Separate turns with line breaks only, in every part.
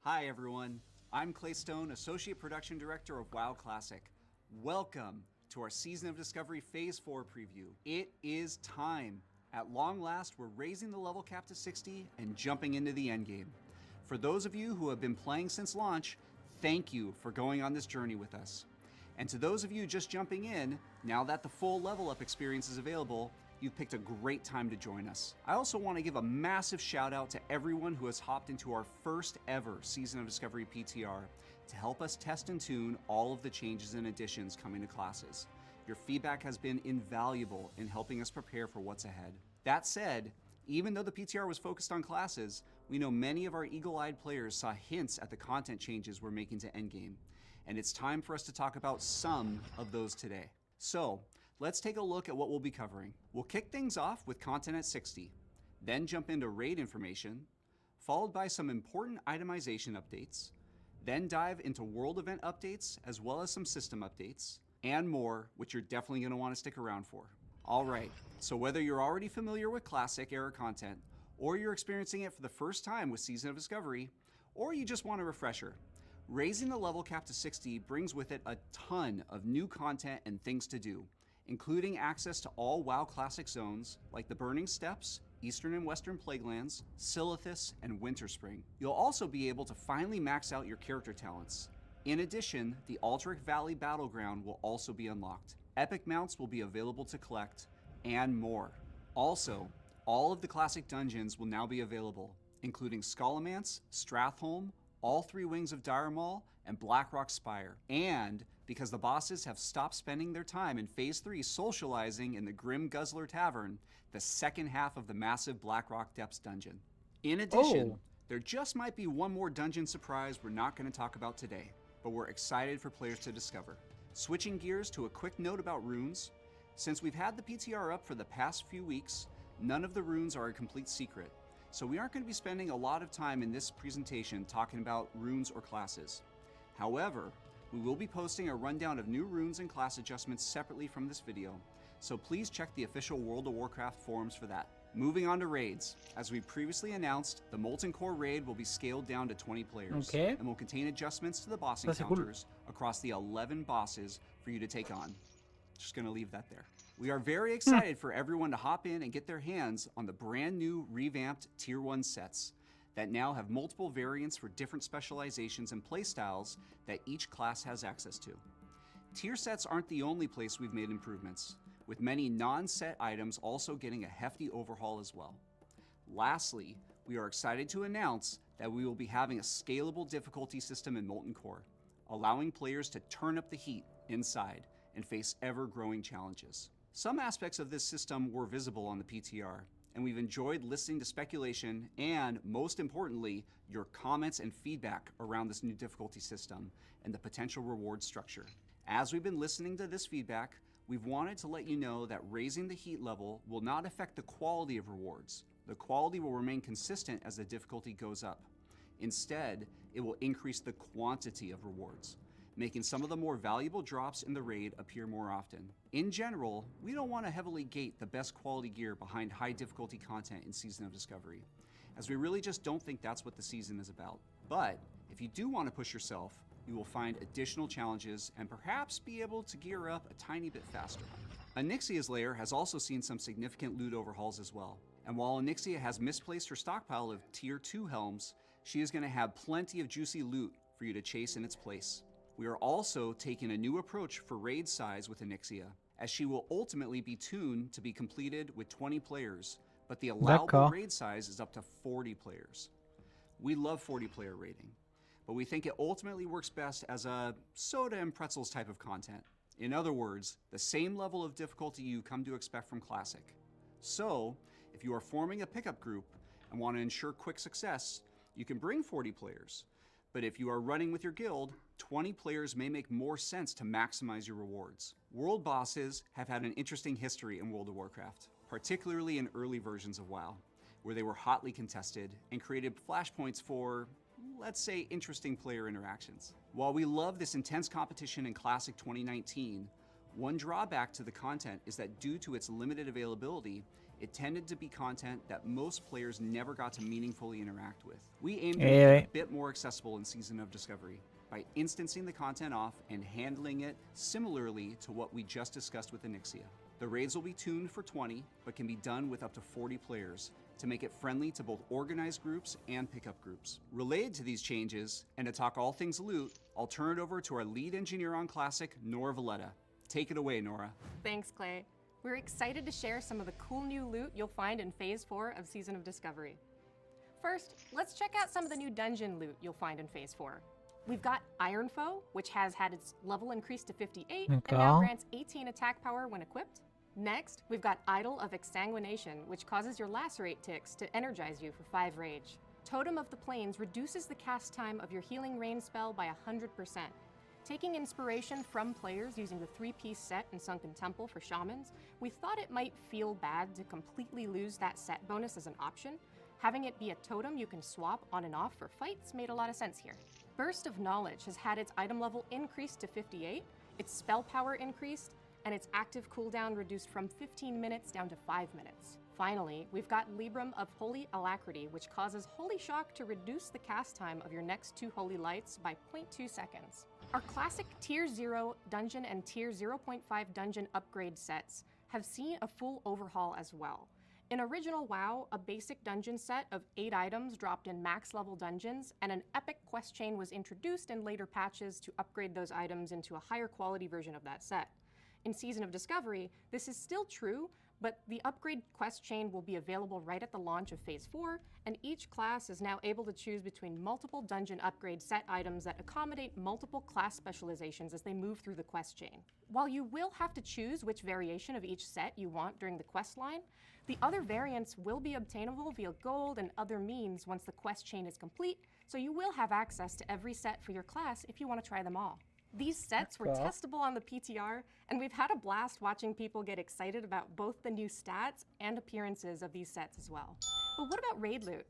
Hi everyone, I'm Clay Stone, Associate Production Director of WoW Classic. Welcome to our Season of Discovery Phase 4 preview. It is time. At long last, we're raising the level cap to 60 and jumping into the endgame. For those of you who have been playing since launch, thank you for going on this journey with us. And to those of you just jumping in, now that the full level up experience is available, you've picked a great time to join us. I also want to give a massive shout out to everyone who has hopped into our first ever Season of Discovery PTR to help us test and tune all of the changes and additions coming to classes. Your feedback has been invaluable in helping us prepare for what's ahead. That said, even though the PTR was focused on classes, we know many of our eagle-eyed players saw hints at the content changes we're making to Endgame, and it's time for us to talk about some of those today. So, let's take a look at what we'll be covering. We'll kick things off with content at 60, then jump into raid information, followed by some important itemization updates, then dive into world event updates as well as some system updates, and more, which you're definitely going to want to stick around for. Alright, so whether you're already familiar with classic era content, or you're experiencing it for the first time with Season of Discovery, or you just want a refresher, raising the level cap to 60 brings with it a ton of new content and things to do, including access to all WoW Classic zones like the Burning Steppes, Eastern and Western Plaguelands, Silithus, and Winterspring. You'll also be able to finally max out your character talents. In addition, the Aldrich Valley Battleground will also be unlocked. Epic mounts will be available to collect, and more. Also, all of the classic dungeons will now be available, including Scholomance, Stratholme, all three wings of Dire Maul, and Blackrock Spire. And because the bosses have stopped spending their time in Phase 3 socializing in the Grim Guzzler Tavern, the second half of the massive Blackrock Depths dungeon. In addition, there just might be one more dungeon surprise we're not going to talk about today, but we're excited for players to discover. Switching gears to a quick note about runes, since we've had the PTR up for the past few weeks, none of the runes are a complete secret, so we aren't going to be spending a lot of time in this presentation talking about runes or classes. However, we will be posting a rundown of new runes and class adjustments separately from this video, so please check the official World of Warcraft forums for that. Moving on to raids. As we previously announced, the Molten Core raid will be scaled down to 20 players and will contain adjustments to the boss encounters across the 11 bosses for you to take on. Just gonna leave that there. We are very excited for everyone to hop in and get their hands on the brand new revamped Tier 1 sets that now have multiple variants for different specializations and playstyles that each class has access to. Tier sets aren't the only place we've made improvements, with many non-set items also getting a hefty overhaul as well. Lastly, we are excited to announce that we will be having a scalable difficulty system in Molten Core, allowing players to turn up the heat inside and face ever-growing challenges. Some aspects of this system were visible on the PTR, and we've enjoyed listening to speculation and, most importantly, your comments and feedback around this new difficulty system and the potential reward structure. As we've been listening to this feedback, we've wanted to let you know that raising the heat level will not affect the quality of rewards. The quality will remain consistent as the difficulty goes up. Instead, it will increase the quantity of rewards, making some of the more valuable drops in the raid appear more often. In general, we don't want to heavily gate the best quality gear behind high difficulty content in Season of Discovery, as we really just don't think that's what the season is about. But if you do want to push yourself, you will find additional challenges and perhaps be able to gear up a tiny bit faster. Onyxia's lair has also seen some significant loot overhauls as well. And while Onyxia has misplaced her stockpile of Tier 2 helms, she is going to have plenty of juicy loot for you to chase in its place. We are also taking a new approach for raid size with Onyxia, as she will ultimately be tuned to be completed with 20 players, but the allowable raid size is up to 40 players. We love 40 player raiding, but we think it ultimately works best as a soda and pretzels type of content. In other words, the same level of difficulty you come to expect from Classic. So, if you are forming a pickup group and want to ensure quick success, you can bring 40 players. But if you are running with your guild, 20 players may make more sense to maximize your rewards. World bosses have had an interesting history in World of Warcraft, particularly in early versions of WoW, where they were hotly contested and created flashpoints for, let's say, interesting player interactions. While we love this intense competition in Classic 2019, one drawback to the content is that due to its limited availability, it tended to be content that most players never got to meaningfully interact with. We aim to make it a bit more accessible in Season of Discovery by instancing the content off and handling it similarly to what we just discussed with Onyxia. The raids will be tuned for 20, but can be done with up to 40 players to make it friendly to both organized groups and pickup groups. Related to these changes, and to talk all things loot, I'll turn it over to our lead engineer on Classic, Nora Valletta. Take it away, Nora.
Thanks, Clay. We're excited to share some of the cool new loot you'll find in Phase 4 of Season of Discovery. First, let's check out some of the new dungeon loot you'll find in Phase 4. We've got Iron Foe, which has had its level increased to 58 and now grants 18 attack power when equipped. Next, we've got Idol of Exsanguination, which causes your Lacerate ticks to energize you for 5 rage. Totem of the Plains reduces the cast time of your Healing Rain spell by 100%. Taking inspiration from players using the 3-piece set in Sunken Temple for Shamans, we thought it might feel bad to completely lose that set bonus as an option. Having it be a totem you can swap on and off for fights made a lot of sense here. Burst of Knowledge has had its item level increased to 58, its spell power increased, and its active cooldown reduced from 15 minutes down to 5 minutes. Finally, we've got Libram of Holy Alacrity, which causes Holy Shock to reduce the cast time of your next 2 Holy Lights by 0.2 seconds. Our classic Tier 0 dungeon and Tier 0.5 dungeon upgrade sets have seen a full overhaul as well. In original WoW, a basic dungeon set of 8 items dropped in max level dungeons, and an epic quest chain was introduced in later patches to upgrade those items into a higher quality version of that set. In Season of Discovery, this is still true, but the upgrade quest chain will be available right at the launch of Phase 4, and each class is now able to choose between multiple dungeon upgrade set items that accommodate multiple class specializations as they move through the quest chain. While you will have to choose which variation of each set you want during the quest line, the other variants will be obtainable via gold and other means once the quest chain is complete, so you will have access to every set for your class if you want to try them all. These sets were testable on the PTR, and we've had a blast watching people get excited about both the new stats and appearances of these sets as well. But what about raid loot?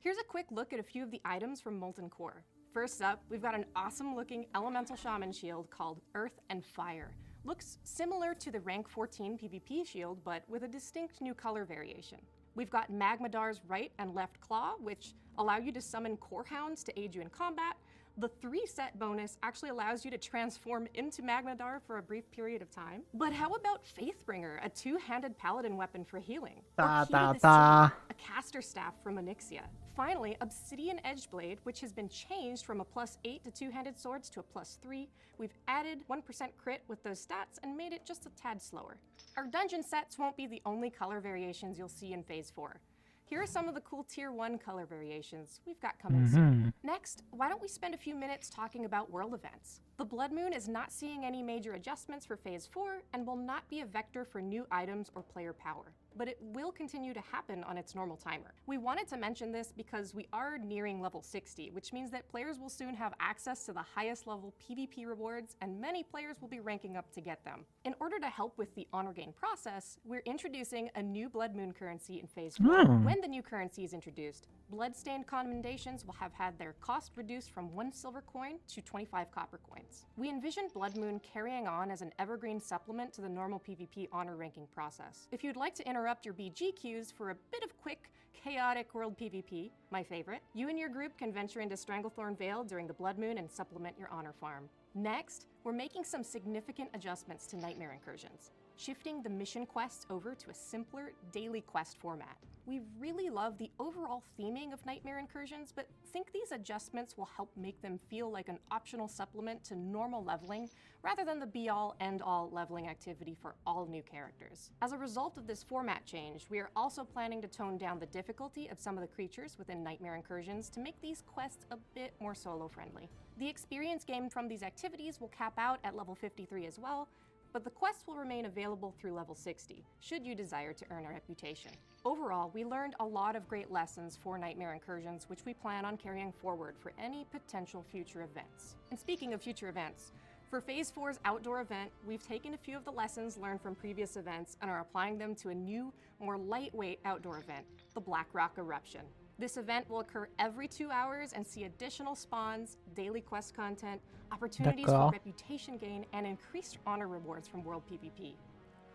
Here's a quick look at a few of the items from Molten Core. First up, we've got an awesome looking elemental shaman shield called Earth and Fire. Looks similar to the rank 14 PvP shield, but with a distinct new color variation. We've got Magmadar's right and left claw, which allow you to summon core hounds to aid you in combat. The 3-set bonus actually allows you to transform into Magmadar for a brief period of time. But how about Faithbringer, a 2-handed paladin weapon for healing? Or Key to the Sea, a caster staff from Onyxia. Finally, Obsidian Edgeblade, which has been changed from a +8 to 2-handed swords to a +3. We've added 1% crit with those stats and made it just a tad slower. Our dungeon sets won't be the only color variations you'll see in Phase 4. Here are some of the cool Tier 1 color variations we've got coming soon. Next, why don't we spend a few minutes talking about world events? The Blood Moon is not seeing any major adjustments for Phase 4 and will not be a vector for new items or player power, but it will continue to happen on its normal timer. We wanted to mention this because we are nearing level 60, which means that players will soon have access to the highest level PvP rewards, and many players will be ranking up to get them. In order to help with the honor gain process, we're introducing a new Blood Moon currency in Phase 4. When the new currency is introduced, Bloodstained Commendations will have had their cost reduced from 1 silver coin to 25 copper coins. We envision Blood Moon carrying on as an evergreen supplement to the normal PvP honor ranking process. If you'd like to interrupt your BG queues for a bit of quick, chaotic world PvP, my favorite, you and your group can venture into Stranglethorn Vale during the Blood Moon and supplement your honor farm. Next, we're making some significant adjustments to Nightmare Incursions, shifting the mission quests over to a simpler daily quest format. We really love the overall theming of Nightmare Incursions, but think these adjustments will help make them feel like an optional supplement to normal leveling, rather than the be-all, end-all leveling activity for all new characters. As a result of this format change, we are also planning to tone down the difficulty of some of the creatures within Nightmare Incursions to make these quests a bit more solo-friendly. The experience gained from these activities will cap out at level 53 as well, but the quests will remain available through level 60, should you desire to earn a reputation. Overall, we learned a lot of great lessons for Nightmare Incursions, which we plan on carrying forward for any potential future events. And speaking of future events, for Phase 4's outdoor event, we've taken a few of the lessons learned from previous events and are applying them to a new, more lightweight outdoor event, the Blackrock Eruption. This event will occur every 2 hours and see additional spawns, daily quest content, opportunities for reputation gain, and increased honor rewards from World PvP.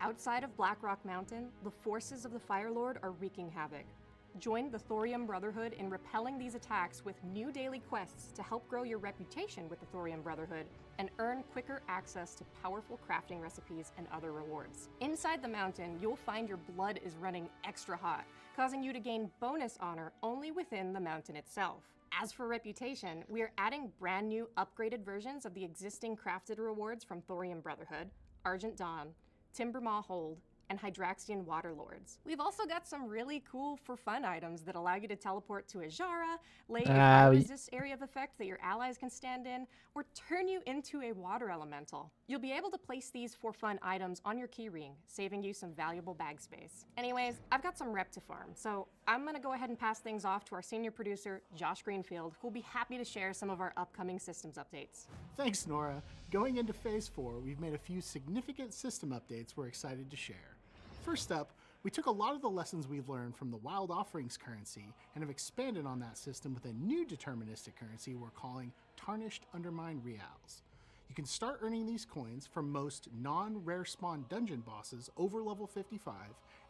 Outside of Blackrock Mountain, the forces of the Fire Lord are wreaking havoc. Join the Thorium Brotherhood in repelling these attacks with new daily quests to help grow your reputation with the Thorium Brotherhood and earn quicker access to powerful crafting recipes and other rewards. Inside the mountain, you'll find your blood is running extra hot, causing you to gain bonus honor only within the mountain itself. As for reputation, we are adding brand new upgraded versions of the existing crafted rewards from Thorium Brotherhood, Argent Dawn, Timbermaw Hold, and Hydraxian Waterlords. We've also got some really cool for fun items that allow you to teleport to Ajara, lay a fire resist area of effect that your allies can stand in, or turn you into a water elemental. You'll be able to place these for fun items on your keyring, saving you some valuable bag space. Anyways, I've got some rep to farm, so I'm gonna go ahead and pass things off to our senior producer, Josh Greenfield, who'll be happy to share some of our upcoming systems updates.
Thanks, Nora. Going into Phase 4, we've made a few significant system updates we're excited to share. First up, we took a lot of the lessons we've learned from the Wild Offerings currency and have expanded on that system with a new deterministic currency we're calling Tarnished Undermine Reals. You can start earning these coins from most non-rare spawn dungeon bosses over level 55,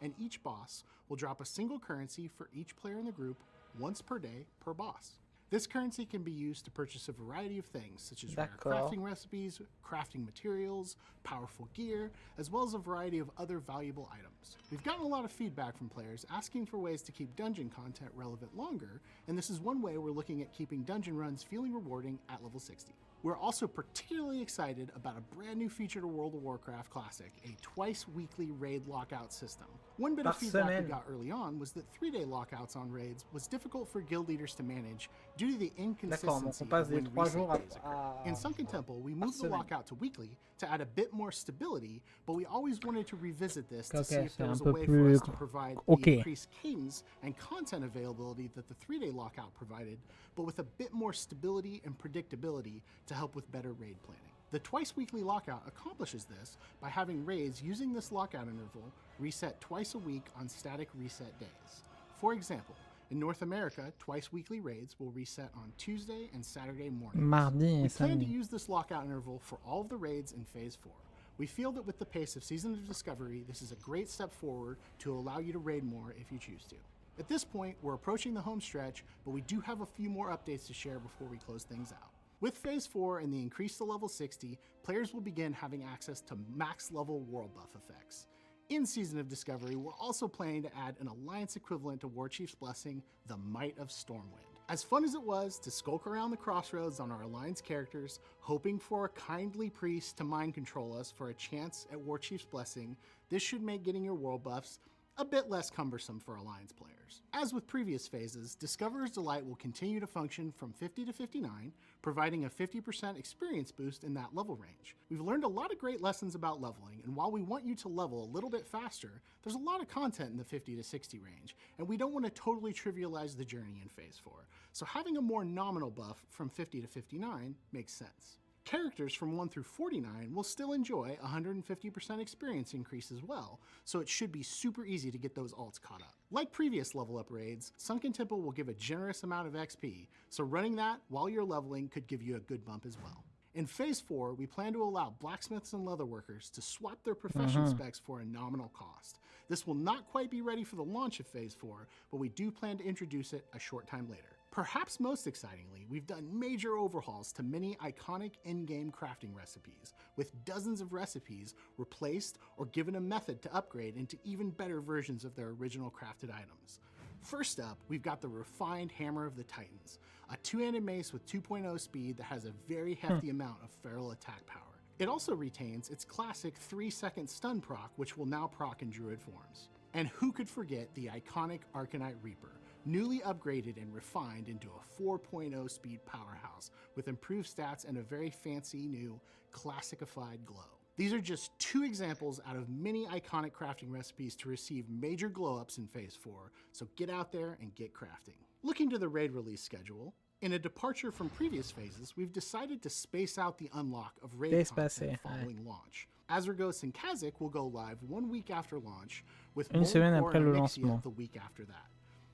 and each boss will drop a single currency for each player in the group once per day per boss. This currency can be used to purchase a variety of things, such as rare crafting recipes, crafting materials, powerful gear, as well as a variety of other valuable items. We've gotten a lot of feedback from players asking for ways to keep dungeon content relevant longer, and this is one way we're looking at keeping dungeon runs feeling rewarding at level 60. We're also particularly excited about a brand new feature to World of Warcraft Classic, a twice-weekly raid lockout system. One bit of feedback we got early on was that 3-day lockouts on raids was difficult for guild leaders to manage due to the inconsistency of when reset days occur. In Sunken Temple, we moved the lockout to weekly to add a bit more stability, but we always wanted to revisit this to see if there was a way for us to provide the increased cadence and content availability that the 3-day lockout provided, but with a bit more stability and predictability to help with better raid planning. The twice-weekly lockout accomplishes this by having raids using this lockout interval reset twice a week on static reset days. For example, in North America, twice-weekly raids will reset on Tuesday and Saturday mornings. We plan to use this lockout interval for all of the raids in Phase 4. We feel that with the pace of Season of Discovery, this is a great step forward to allow you to raid more if you choose to. At this point, we're approaching the home stretch, but we do have a few more updates to share before we close things out. With Phase 4 and the increase to level 60, players will begin having access to max level world buff effects. In Season of Discovery, we're also planning to add an alliance equivalent to Warchief's Blessing, the Might of Stormwind. As fun as it was to skulk around the crossroads on our alliance characters, hoping for a kindly priest to mind control us for a chance at Warchief's Blessing, this should make getting your world buffs a bit less cumbersome for Alliance players. As with previous phases, Discoverer's Delight will continue to function from 50 to 59, providing a 50% experience boost in that level range. We've learned a lot of great lessons about leveling, and while we want you to level a little bit faster, there's a lot of content in the 50 to 60 range, and we don't want to totally trivialize the journey in Phase 4. So having a more nominal buff from 50 to 59 makes sense. Characters from 1 through 49 will still enjoy 150% experience increase as well, so it should be super easy to get those alts caught up. Like previous level up raids, Sunken Temple will give a generous amount of XP, so running that while you're leveling could give you a good bump as well. In Phase 4, we plan to allow blacksmiths and leatherworkers to swap their profession specs for a nominal cost. This will not quite be ready for the launch of Phase 4, but we do plan to introduce it a short time later. Perhaps most excitingly, we've done major overhauls to many iconic in-game crafting recipes, with dozens of recipes replaced or given a method to upgrade into even better versions of their original crafted items. First up, we've got the refined Hammer of the Titans, a two-handed mace with 2.0 speed that has a very hefty amount of feral attack power. It also retains its classic 3-second stun proc, which will now proc in druid forms. And who could forget the iconic Arcanite Reaper, newly upgraded and refined into a 4.0 speed powerhouse with improved stats and a very fancy new classicified glow. These are just two examples out of many iconic crafting recipes to receive major glow ups in Phase 4, so get out there and get crafting. Looking to the raid release schedule, in a departure from previous phases, we've decided to space out the unlock of raid content following launch. Azergos and Kazakh will go live 1 week after launch, with Molten Core and Mixia the week after that.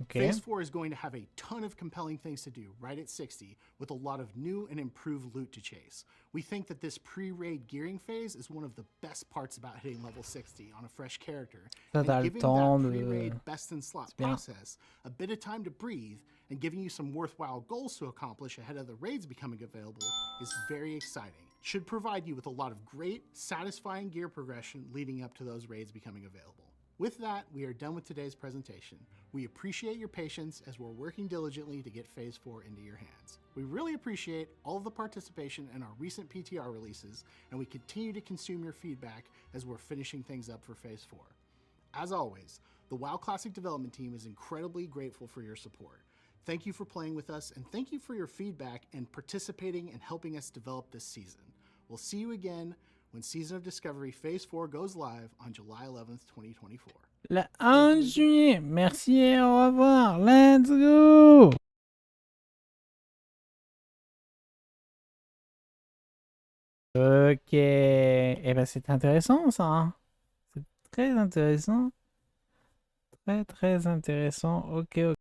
Ok.
Phase 4 is going to have a ton of compelling things to do right at 60, with a lot of new and improved loot to chase. We think that this pre-raid gearing phase is one of the best parts about hitting level 60 on a fresh character,
Ça, t'as
and
le
giving
temps
that
de...
pre-raid best in slot
bien.
process a bit of time to breathe and giving you some worthwhile goals to accomplish ahead of the raids becoming available is very exciting. Should provide you with a lot of great, satisfying gear progression leading up to those raids becoming available. With that, we are done with today's presentation. We appreciate your patience as we're working diligently to get Phase 4 into your hands. We really appreciate all of the participation in our recent PTR releases, and we continue to consume your feedback as we're finishing things up for Phase 4. As always, the WoW Classic development team is incredibly grateful for your support. Thank you for playing with us, and thank you for your feedback and participating and helping us develop this season. We'll see you again when Season of Discovery Phase 4 goes live on July 11th, 2024.
Le 1 juillet. Merci et au revoir. Let's go. Ok. Eh ben, c'est intéressant, ça. Hein. C'est très intéressant. Très, très intéressant. Ok, ok.